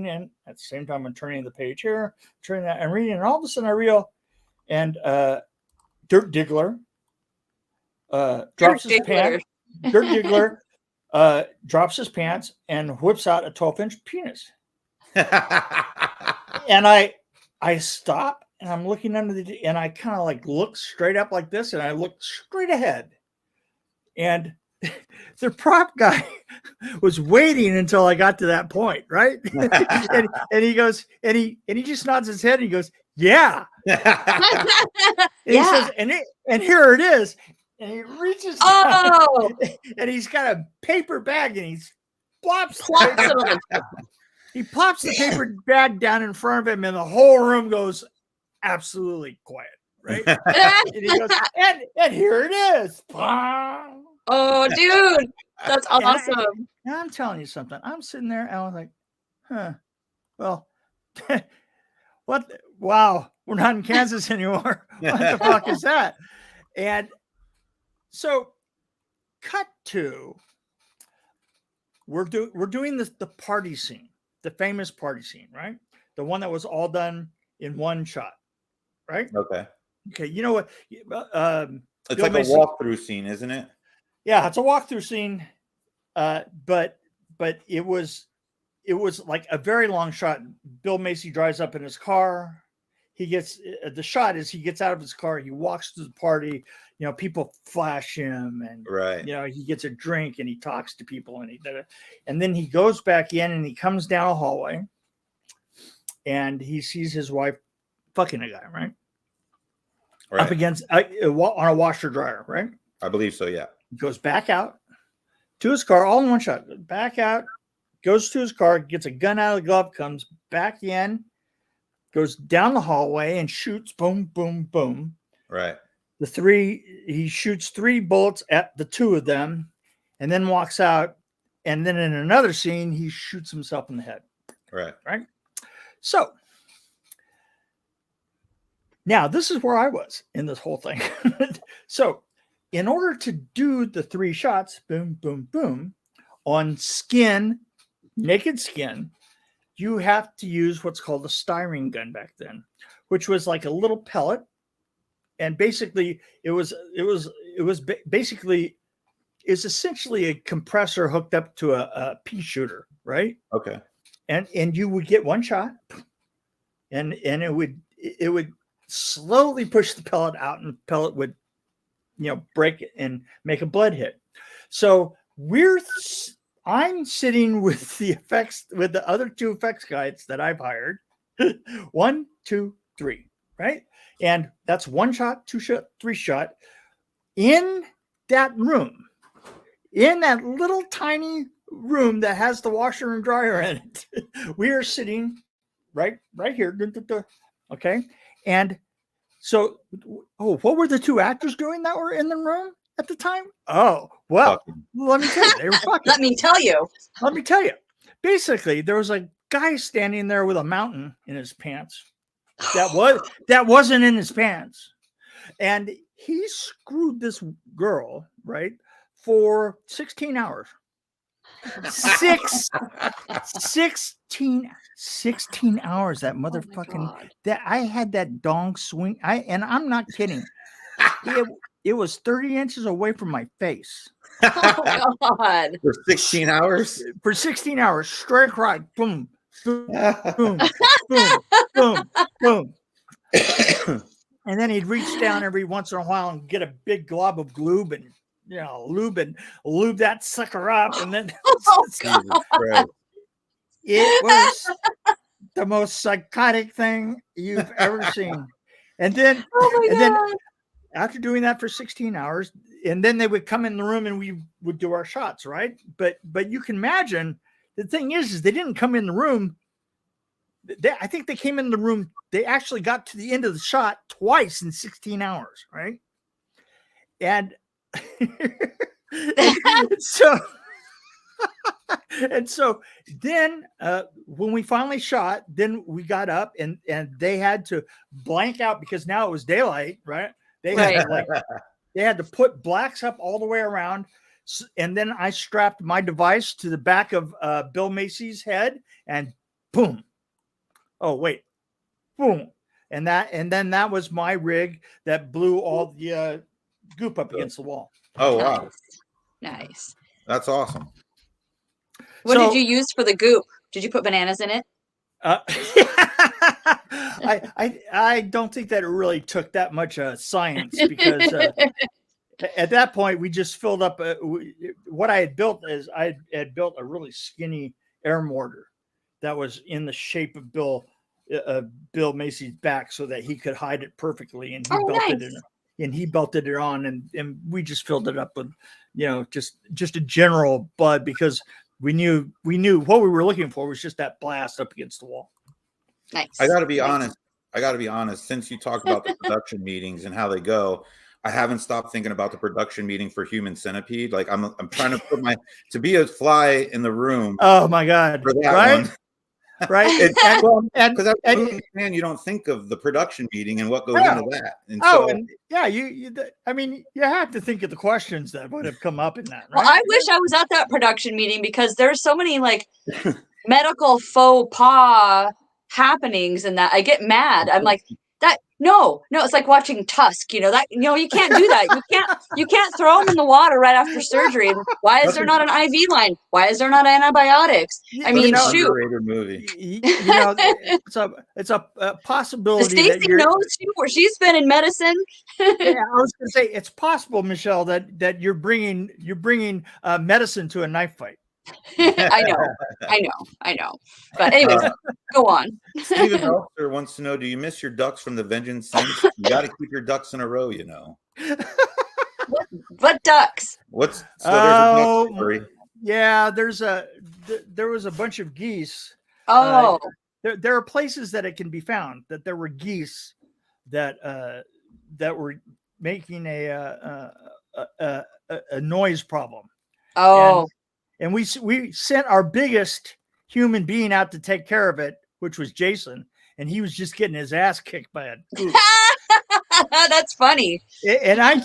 and at the same time I'm turning the page here, turning that and reading, and all of a sudden I reel and Dirt Diggler drops his pants. Dirt Diggler drops his pants and whips out a 12-inch penis. And I stop and I'm looking and I kind of like look straight up like this, and I look straight ahead, and the prop guy was waiting until I got to that point, right? and he goes, and he just nods his head and he goes, yeah. And he says, and here it is. and he reaches down, Oh, and he's got a paper bag, and he plops he plops the paper bag down in front of him, and the whole room goes absolutely quiet, right? And he goes, and here it is. oh, dude, that's And awesome. I'm telling you something. I'm sitting there, and I was like, huh, well, what? Wow, we're not in Kansas anymore. What the fuck is that? And so, cut to, we're doing the party scene, the famous party scene, right? The one that was all done in one shot, right? Okay. You know what? It's Bill like Macy, a walkthrough scene, isn't it? yeah, it's a walkthrough scene. But it was like a very long shot. Bill Macy drives up in his car. He gets the shot is he gets out of his car. He walks to the party. You know, people flash him, and Right. you know, he gets a drink and he talks to people, and then he goes back in and he comes down a hallway, and he sees his wife fucking a guy, right? Up against on a washer dryer, right? I believe so. Yeah. He goes back out to his car, all in one shot. Back out, goes to his car, gets a gun out of the glove, comes back in, goes down the hallway and shoots. Boom, boom, boom. Right. He shoots 3 bullets at the 2 of them, and then walks out. And then in another scene, he shoots himself in the head. Right. Right. So now this is where I was in this whole thing. So in order to do the 3 shots, boom, boom, boom, on skin, naked skin, you have to use what's called a styrene gun back then, which was like a little pellet. And basically it's essentially a compressor hooked up to a pea shooter, right? Okay. And you would get one shot, and it would slowly push the pellet out, and the pellet would, you know, break it and make a blood hit. So I'm sitting with the effects, with the other 2 effects guys that I've hired. 1, 2, 3, right? And that's 1 shot, 2 shot, 3 shot in that room, in that little tiny room that has the washer and dryer in it. We are sitting right here. Okay. And so, what were the 2 actors doing that were in the room at the time? Oh, well, Fucking. let me tell you. They were fucking. Let me tell you. Let me tell you. Basically, there was a guy standing there with a mountain in his pants. That wasn't in his pants. And he screwed this girl, right, for 16 hours. 16 hours, that motherfucking that I had that dong swing. And I'm not kidding. It was 30 inches away from my face. Oh God. For 16 hours? For 16 hours, straight across. Boom, boom, boom, boom, boom, boom. And then he'd reach down every once in a while and get a big glob of lube and, you know, lube that sucker up. And then it was the most psychotic thing you've ever seen. And then, then after doing that for 16 hours, and then they would come in the room and we would do our shots, right? But you can imagine, the thing is they didn't come in the room. I think they came in the room. They actually got to the end of the shot twice in 16 hours, right? And so then when we finally shot, then we got up and they had to blank out because now it was daylight, right? They had to put blacks up all the way around. And then I strapped my device to the back of Bill Macy's head and boom. Oh, wait. Boom. And then that was my rig that blew all the goop up against the wall. Oh, wow. Nice. That's awesome. What did you use for the goop? Did you put bananas in it? I don't think that it really took that much science because at that point we just filled up. What I had built is I had built a really skinny air mortar that was in the shape of Bill Macy's back so that he could hide it perfectly, and he built it in. and he belted it on, and we just filled it up with, just a general bud, because we knew what we were looking for was just that blast up against the wall. Nice. I got to be honest. Since you talked about the production meetings and how they go, I haven't stopped thinking about the production meeting for Human Centipede. Like I'm trying to put to be a fly in the room. Oh my God! For that right, one. right. Because you don't think of the production meeting and what goes into that. And you have to think of the questions that would have come up in that. Right? Well, I wish I was at that production meeting, because there's so many like medical faux pas happenings, and that I get mad. I'm like, that no, it's like watching Tusk. You can't do that. You can't throw them in the water right after surgery. Why is there not an IV line? Why is there not antibiotics? I mean, shoot. Underrated movie. It's a possibility. Stacey knows too, where she's been in medicine. Yeah, I was going to say it's possible, Michelle, that you're bringing medicine to a knife fight. I know. But anyways, go on. Steven Elster wants to know: do you miss your ducks from the Vengeance Saints? You got to keep your ducks in a row, What ducks? There's a duck story. Yeah, there was a bunch of geese. Oh, there are places that it can be found that there were geese that were making a noise problem. Oh. And we sent our biggest human being out to take care of it, which was Jason, and he was just getting his ass kicked by a goose. That's funny. And I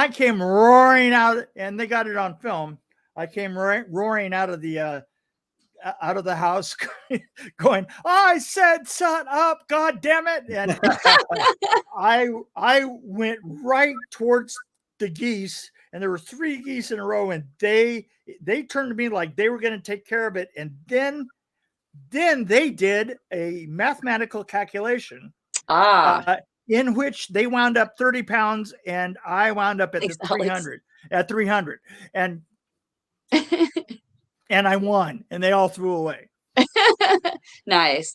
came roaring out, and they got it on film. I came roaring out of the house, going, "I said, shut up, God damn it!" And I went right towards the geese, and there were 3 geese in a row, and they turned to me like they were going to take care of it. And then they did a mathematical calculation in which they wound up 30 pounds, and I wound up at 300. And and I won, and they all threw away. Nice.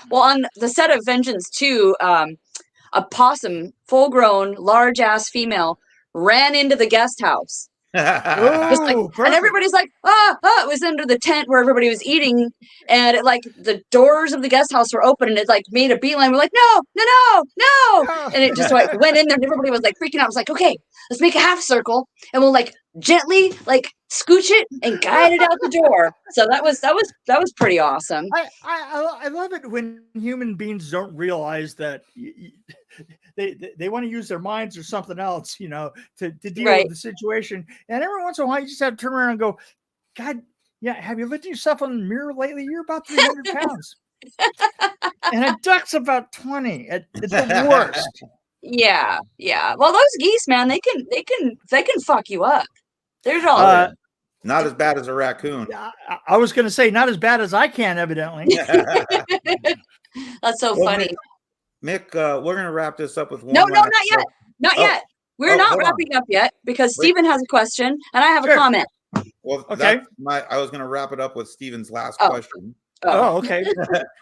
Well, on the set of Vengeance 2, a possum, full-grown, large-ass female, ran into the guest house. And everybody's like, it was under the tent where everybody was eating, and the doors of the guest house were open, and it made a beeline. We're like, no, and it just went in there, and everybody was freaking out. I was like, okay, let's make a half circle, and we'll gently scooch it and guide it out the door. So that was pretty awesome. I love it when human beings don't realize that they want to use their minds or something else, to deal with the situation. And every once in a while, you just have to turn around and go, God, yeah, have you looked at yourself in the mirror lately? You're about 300 pounds. And a duck's about 20 at the worst. Yeah. Well, those geese, man, they can fuck you up. There's all not as bad as a raccoon. I was going to say not as bad as I can, evidently. That's so funny. Mick, we're going to wrap this up with one. No, not yet. Not yet. We're not wrapping up yet, because Steven has a question and I have a comment. Well, okay. I was going to wrap it up with Steven's last question. Oh, okay.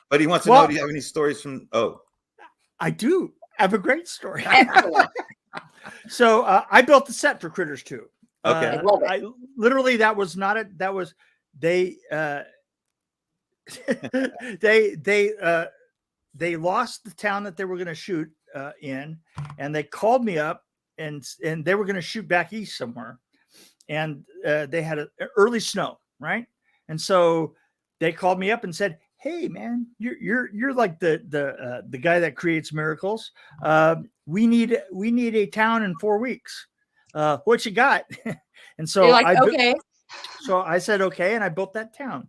But he wants to know, do you have any stories from? I do. I have a great story. So I built the set for Critters 2. Okay. Literally, that was not it. That was they they lost the town that they were going to shoot in, and they called me up, and they were going to shoot back east somewhere, and they had an early snow, right? And so they called me up and said, "Hey, man, you're like the guy that creates miracles. We need a town in 4 weeks. What you got?" And so okay. So I said, okay. And I built that town.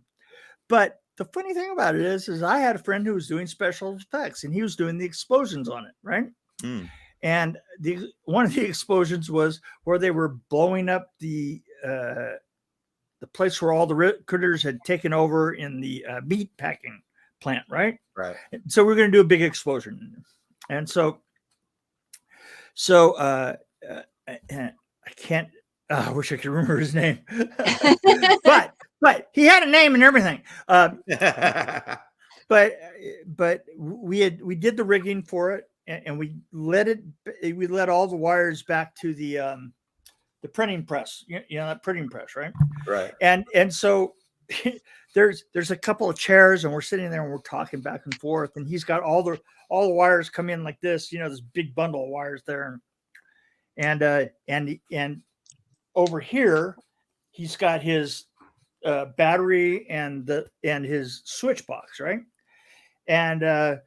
But the funny thing about it is I had a friend who was doing special effects, and he was doing the explosions on it. Right. Mm. And one of the explosions was where they were blowing up the place where all the critters had taken over in the meat packing plant. Right. So we're going to do a big explosion. And so I can't, I wish I could remember his name, but he had a name and everything. But we did the rigging for it, and we led all the wires back to the printing press, that printing press, right? Right. And so there's a couple of chairs, and we're sitting there and we're talking back and forth, and he's got all the wires come in like this, this big bundle of wires there, and over here he's got his battery and his switch box, right? And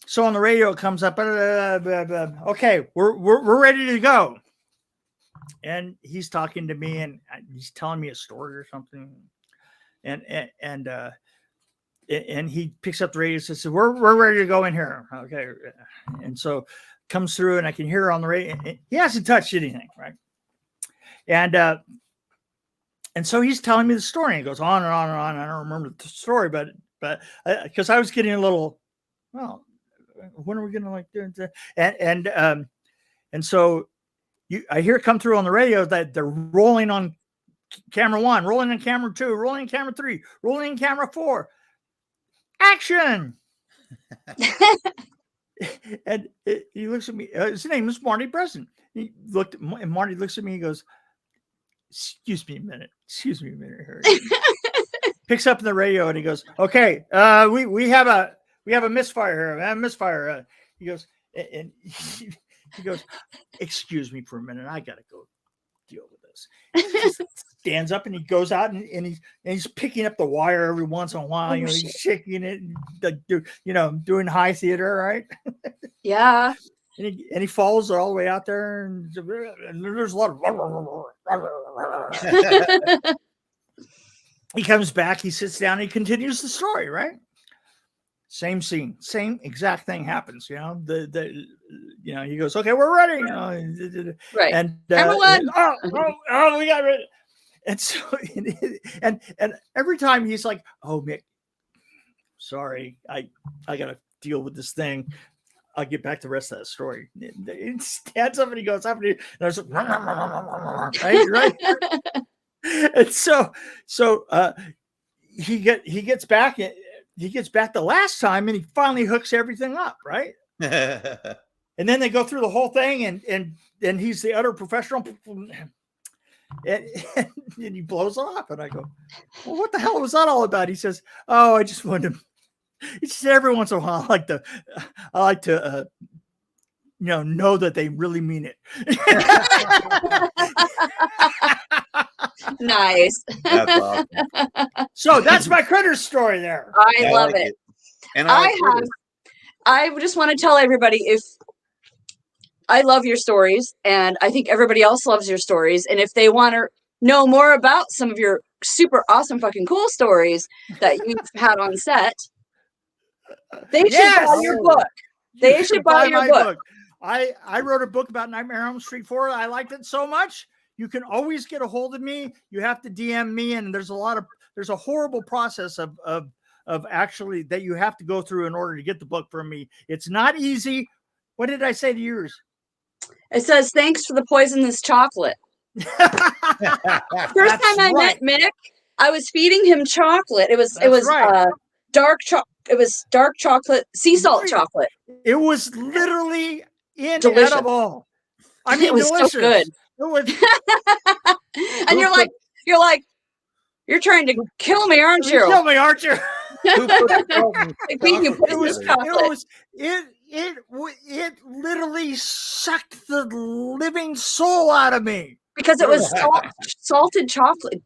so on the radio it comes up, okay, we're ready to go. And he's talking to me, and he's telling me a story or something, and he picks up the radio and says, "We're ready to go in here." Okay, and so comes through, and I can hear on the radio. He hasn't touched anything, right? And so he's telling me the story. And he goes on and on and on. I don't remember the story, but because I was getting a little, well, when are we going to like do it? And so I hear it come through on the radio that they're rolling on camera 1, rolling on camera 2, rolling on camera 3, rolling on camera 4. Action! And he looks at me. His name is Marty Breslin. And Marty looks at me. He goes, Excuse me a minute here. Picks up the radio and he goes, "Okay, we have a misfire here. Misfire." He goes, and he goes, "Excuse me for a minute. I gotta go deal with this." He just stands up and he goes out and he's picking up the wire every once in a while. He's shaking it, and, doing high theater, right? Yeah. And he follows it all the way out there, and there's a lot of. He comes back, he sits down, he continues the story, right? Same scene, same exact thing happens. He goes, "Okay, we're ready." Right. And we got ready. And so, and every time he's like, "Oh, Mick, sorry, I gotta deal with this thing. I'll get back to the rest of that story." He stands up and he goes up and there's right. And so he gets back the last time, and he finally hooks everything up, right? And then they go through the whole thing, and he's the utter professional, and he blows off, and I go, "Well, what the hell was that all about?" He says, "Oh, I just wanted to." He said, "Every once in a while, I like to know that they really mean it." Nice. That's awesome. So that's my critter story there. I love like it. And I just want to tell everybody, if I love your stories, and I think everybody else loves your stories, and if they want to know more about some of your super awesome fucking cool stories that you've had on set, they should buy your book. They should buy your book. I wrote a book about Nightmare on Elm Street 4. I liked it so much. You can always get a hold of me. You have to DM me, and there's a horrible process of actually that you have to go through in order to get the book from me. It's not easy. What did I say to yours? It says, "Thanks for the poisonous chocolate." First time I met Mick, I was feeding him chocolate. It was dark chocolate, sea salt chocolate. It was literally inedible. I mean, it was delicious. So good. It was, and you're like, "You're trying to kill me, aren't you?" Kill me, aren't you? It literally sucked the living soul out of me. Because it was salted chocolate,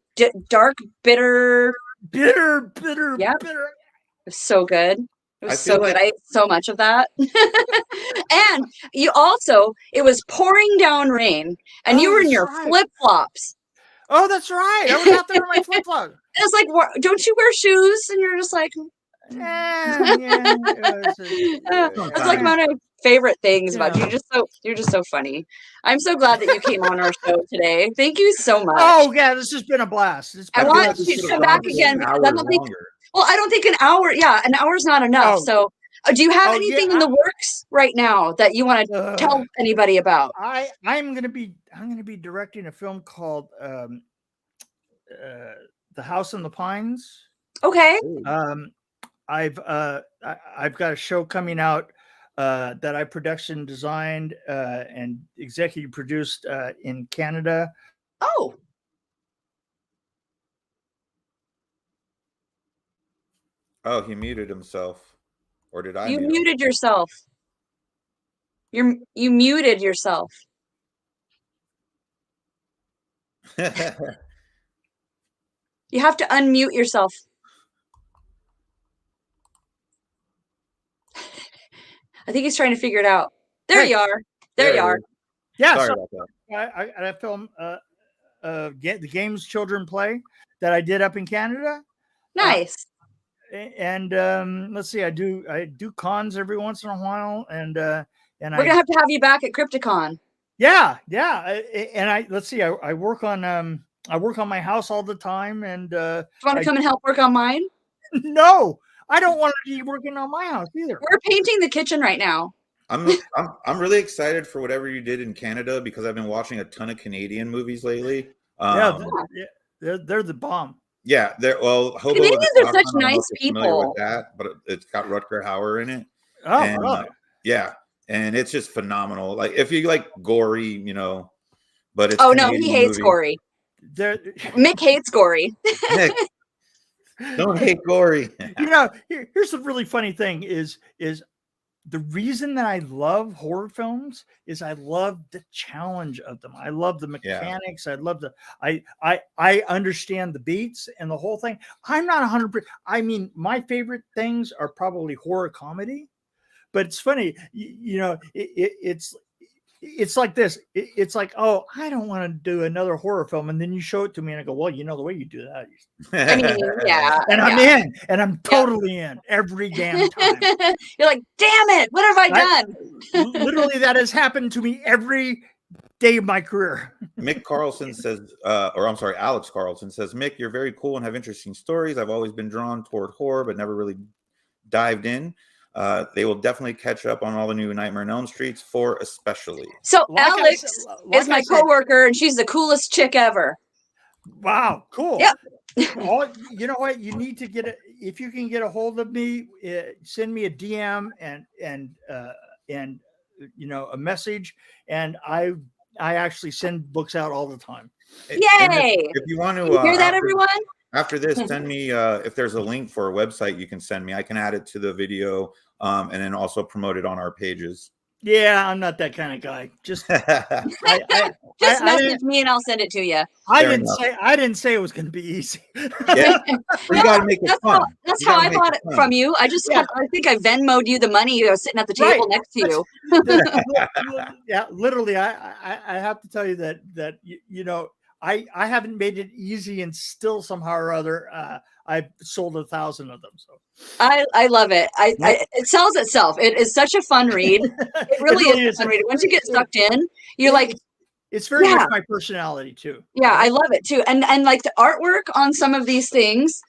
dark, bitter. Yep. Bitter. It was so good. It was so good. I ate so much of that. And it was pouring down rain, and you were in your flip-flops. Oh, that's right. I was out there in my flip-flops. It's like, don't you wear shoes? And you're just like, It's like one of my favorite things about you. You're just so funny. I'm so glad that you came on our show today. Thank you so much. Oh yeah, this has been a blast. I want you to come back again because I don't think an hour. Yeah, an hour's not enough. So, do you have anything in the works right now that you want to tell anybody about? I'm gonna be directing a film called The House in the Pines. Okay. I've got a show coming out that I production designed and executive produced in Canada. Oh, Oh, he muted himself. Or did I you mute him? muted yourself. You muted yourself. You have to unmute yourself. I think he's trying to figure it out. There you are. There you are. Yeah, Sorry so about that. I filmed the games children play that I did up in Canada. Nice. And let's see, I do cons every once in a while, and we're gonna have to have you back at Crypticon. Yeah, and let's see, I work on my house all the time, and do you want to come and help work on mine? No, I don't want to be working on my house either. We're painting the kitchen right now. I'm really excited for whatever you did in Canada because I've been watching a ton of Canadian movies lately. They're the bomb. Yeah, Canadians are such nice people. With that, but it's got Rutger Hauer in it. Oh, and, really? Yeah, and it's just phenomenal. Like if you like gory, but it's no, he hates gory. Mick hates gory. Mick, don't hate gory. Here's the really funny thing is the reason that I love horror films is I love the challenge of them. I love the mechanics. Yeah. I love I understand the beats and the whole thing. I'm not 100%. I mean, my favorite things are probably horror comedy, but it's funny, it's like this. It's like, oh, I don't want to do another horror film. And then you show it to me and I go, well, the way you do that. I mean, yeah. And I'm in, and I'm totally in every damn time. You're like, damn it, what have I done? Literally, that has happened to me every day of my career. Alex Carlson says, Mick, you're very cool and have interesting stories. I've always been drawn toward horror, but never really dived in. They will definitely catch up on all the new Nightmare on Elm Streets, 4 especially. So Alex is my coworker, and she's the coolest chick ever. Wow, cool. Yep. You know what? You need to get it. If you can get a hold of me, send me a DM and a message, and I actually send books out all the time. Yay! If you want to hear that, everyone. After this, send me if there's a link for a website you can send me. I can add it to the video and then also promote it on our pages. Yeah, I'm not that kind of guy. Just message me and I'll send it to you. I didn't say it was going to be easy. Yeah, you got to make it fun. That's how I bought it from you. I think I Venmo'd you the money. Sitting at the table next to you. Yeah, literally. I have to tell you that I haven't made it easy, and still somehow or other I've sold 1,000 of them. So I love it. It sells itself. It is such a fun read. It really is a fun read. Once you get sucked in, you're like, it's very much my personality too. Yeah, I love it too. And like the artwork on some of these things.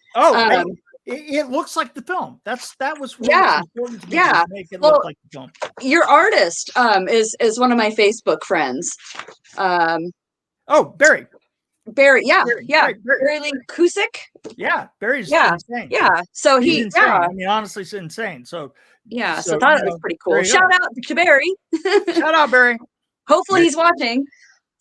It looks like the film. That was important to me, to make it look like the film. Your artist is one of my Facebook friends. Barry. Barry, Barry Lee Kusik. Yeah, Barry's insane. Yeah, so he's insane. I mean, honestly, it's insane. So so I thought it was pretty cool. Shout out to Barry. Shout out, Barry. Hopefully he's watching.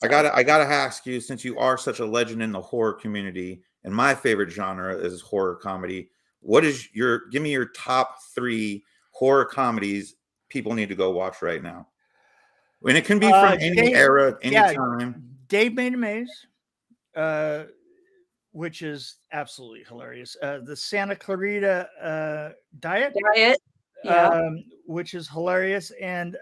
I gotta ask you, since you are such a legend in the horror community, and my favorite genre is horror comedy. Give me your top 3 horror comedies people need to go watch right now. And it can be from any era, any time. Dave Made a Maze, which is absolutely hilarious. The Santa Clarita Diet, which is hilarious, and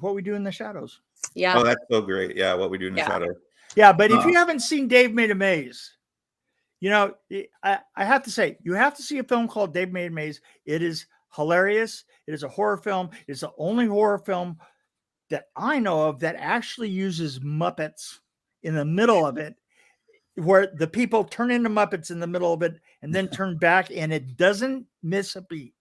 What We Do in the Shadows. Yeah. Oh, that's so great. Yeah, What We Do in the Shadows. Yeah, but if you haven't seen Dave Made a Maze, I have to say, you have to see a film called Dave Made a Maze. It is hilarious. It is a horror film. It's the only horror film that I know of that actually uses Muppets in the middle of it, where the people turn into Muppets in the middle of it and then turn back, and it doesn't miss a beat.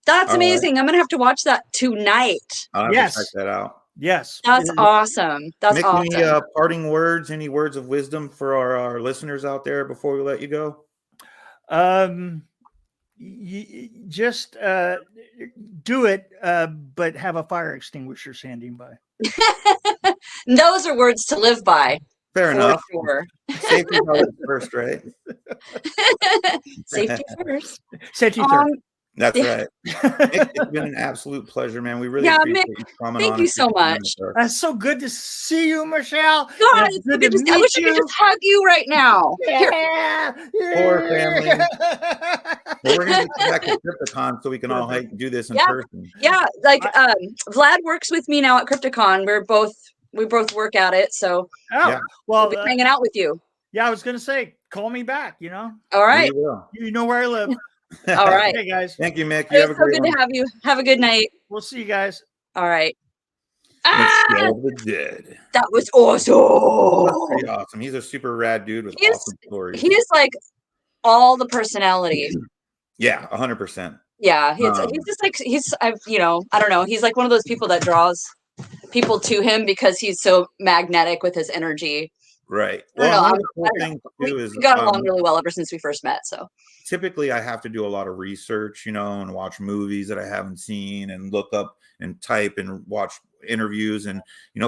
That's amazing. Right. I'm gonna have to watch that tonight. I'll have to check that out. Yes, that's awesome. That's awesome. Any parting words? Any words of wisdom for our listeners out there before we let you go? just do it, but have a fire extinguisher standing by. Those are words to live by. Fair enough. Sure. Safety always first, right? Safety first. Safety third. That's right. It's been an absolute pleasure, man. We really appreciate you coming on. Thank you so much. That's so good to see you, Michelle. God, It's good to meet I wish I you. could just hug you right now. Yeah. Poor family. Well, we're going to get back to Crypticon so we can all do this in person. Yeah, like Vlad works with me now at Crypticon. We both work at it, so well, we'll be hanging out with you. Yeah, I was going to say, call me back. All right. You know where I live. All right. Hey guys. Thank you, Mick. You have a great one. To have you. Have a good night. We'll see you guys. All right. The Dead. That was awesome. That's pretty awesome. He's a super rad dude with awesome stories. He is like all the personality. Yeah, 100%. Yeah, he's just like I don't know. He's like one of those people that draws people to him because he's so magnetic with his energy. Right. Well, we got along really well ever since we first met. So typically I have to do a lot of research, and watch movies that I haven't seen and look up and type and watch interviews. And,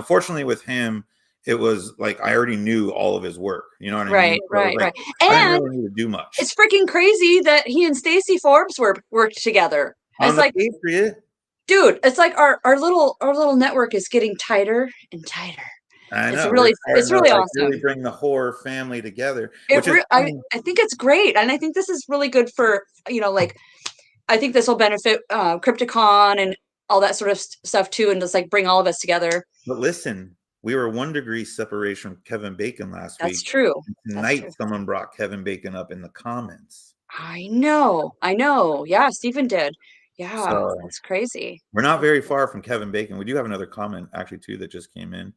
fortunately with him, it was like I already knew all of his work. You know what I mean? Right. And I didn't really need to do much. It's freaking crazy that he and Stacey Forbes worked together. It's like Patriot. Dude, it's like our little network is getting tighter and tighter. I know. It's really awesome. Really bring the horror family together. I think it's great, and I think this is really good for I think this will benefit Crypticon and all that sort of stuff too, and just like bring all of us together. But listen, we were 1 degree separation from Kevin Bacon last week. That's true. Tonight, someone brought Kevin Bacon up in the comments. I know. Yeah, Stephen did. Yeah, that's crazy. We're not very far from Kevin Bacon. We do have another comment actually too that just came in.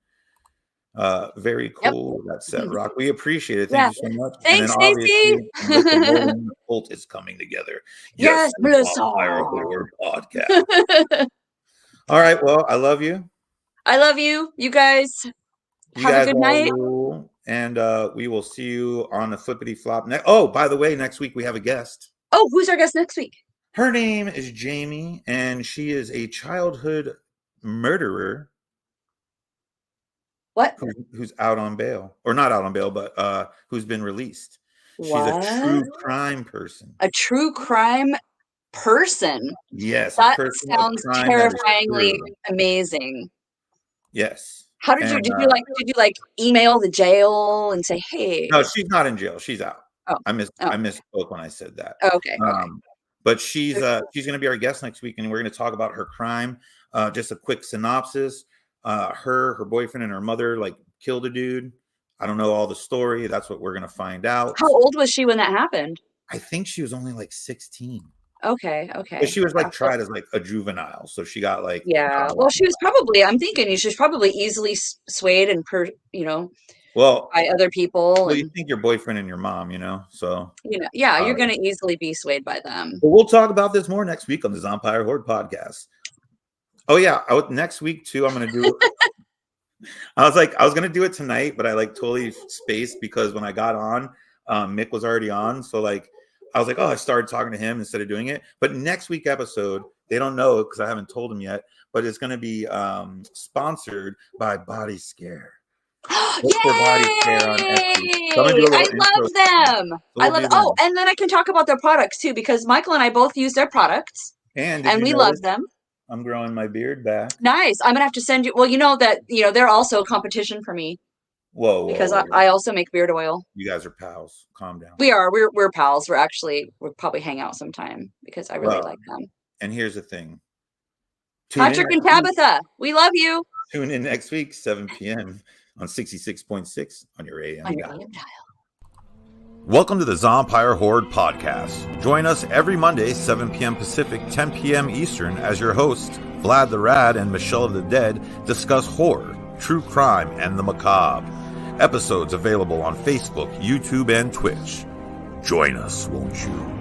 Very cool. Yep. That's Set Rock. We appreciate it. Thank you so much. Thanks, Stacey. The cult is coming together. Yes, Melissa. Podcast. All right. Well, I love you. I love you. You guys have a good night. And we will see you on the flippity flop. Oh, by the way, next week we have a guest. Oh, who's our guest next week? Her name is Jamie, and she is a childhood murderer. What? Who's out on bail, or not out on bail, but who's been released. She's a true crime person. A true crime person. Yes. That sounds terrifyingly amazing. Yes. How did you did you email the jail and say, hey? No, she's not in jail. She's out. Oh. I misspoke when I said that. Oh, okay. But she's going to be our guest next week, and we're going to talk about her crime. Just a quick synopsis. Her boyfriend and her mother killed a dude. I don't know all the story. That's what we're going to find out. How old was she when that happened? I think she was only 16. Okay. But she was tried as a juvenile. So she got well, she was probably, I'm thinking she's probably easily swayed and by other people. Well, you think your boyfriend and your mom, so. You're going to easily be swayed by them. But we'll talk about this more next week on the Zompire Horde podcast. Oh yeah, next week too. I'm gonna do. I was gonna do it tonight, but I totally spaced because when I got on, Mick was already on. So I was I started talking to him instead of doing it. But next week episode, they don't know because I haven't told them yet. But it's gonna be sponsored by Body Scare. Yay! I love them. And then I can talk about their products too because Michael and I both use their products, and we love them. I'm growing my beard back. Nice. I'm gonna have to send you. Well, they're also a competition for me. Whoa. Because I also make beard oil. You guys are pals. Calm down. We are. We're pals. We'll probably hang out sometime because I really like them. And here's the thing. Patrick and Tabitha, we love you. Tune in next week, 7 p.m. on 66.6 on your AM dial. Welcome to the Zompire Horde podcast. Join us every Monday, 7 p.m. Pacific, 10 p.m. Eastern, as your hosts, Vlad the Rad and Michelle of the Dead, discuss horror, true crime, and the macabre. Episodes available on Facebook, YouTube, and Twitch. Join us, won't you?